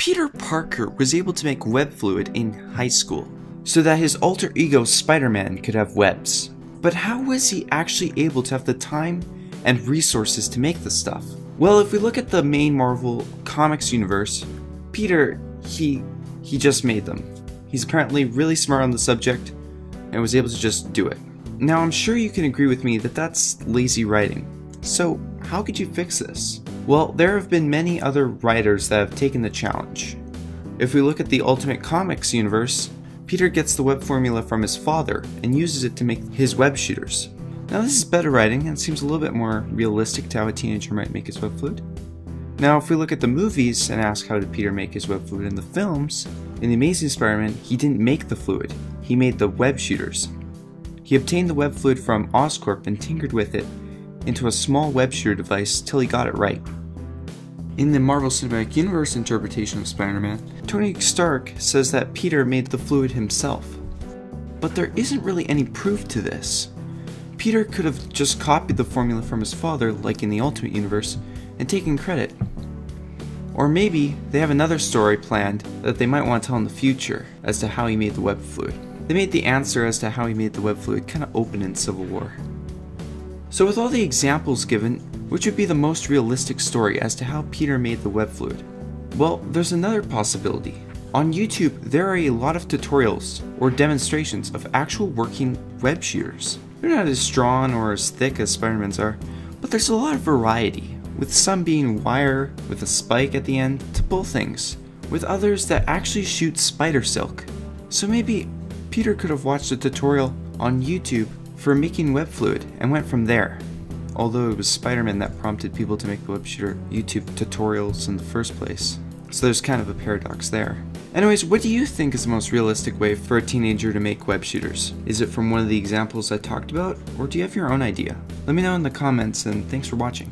Peter Parker was able to make web fluid in high school, so that his alter ego Spider-Man could have webs. But how was he actually able to have the time and resources to make this stuff? Well, if we look at the main Marvel Comics universe, Peter, he just made them. He's apparently really smart on the subject and was able to just do it. Now, I'm sure you can agree with me that that's lazy writing. So, how could you fix this? Well, there have been many other writers that have taken the challenge. If we look at the Ultimate Comics universe, Peter gets the web formula from his father and uses it to make his web shooters. Now, this is better writing and seems a little bit more realistic to how a teenager might make his web fluid. Now, if we look at the movies and ask how did Peter make his web fluid in the films, in The Amazing Spider-Man, he didn't make the fluid, he made the web shooters. He obtained the web fluid from Oscorp and tinkered with it into a small web shooter device till he got it right. In the Marvel Cinematic Universe interpretation of Spider-Man, Tony Stark says that Peter made the fluid himself. But there isn't really any proof to this. Peter could have just copied the formula from his father, like in the Ultimate Universe, and taken credit. Or maybe they have another story planned that they might want to tell in the future as to how he made the web fluid. They made the answer as to how he made the web fluid kind of open in Civil War. So with all the examples given, which would be the most realistic story as to how Peter made the web fluid? Well, there's another possibility. On YouTube, there are a lot of tutorials or demonstrations of actual working web shooters. They're not as strong or as thick as Spider-Man's are, but there's a lot of variety, with some being wire with a spike at the end to pull things, with others that actually shoot spider silk. So maybe Peter could have watched a tutorial on YouTube for making web fluid and went from there. Although it was Spider-Man that prompted people to make the web shooter YouTube tutorials in the first place. So there's kind of a paradox there. Anyways, what do you think is the most realistic way for a teenager to make web shooters? Is it from one of the examples I talked about, or do you have your own idea? Let me know in the comments, and thanks for watching.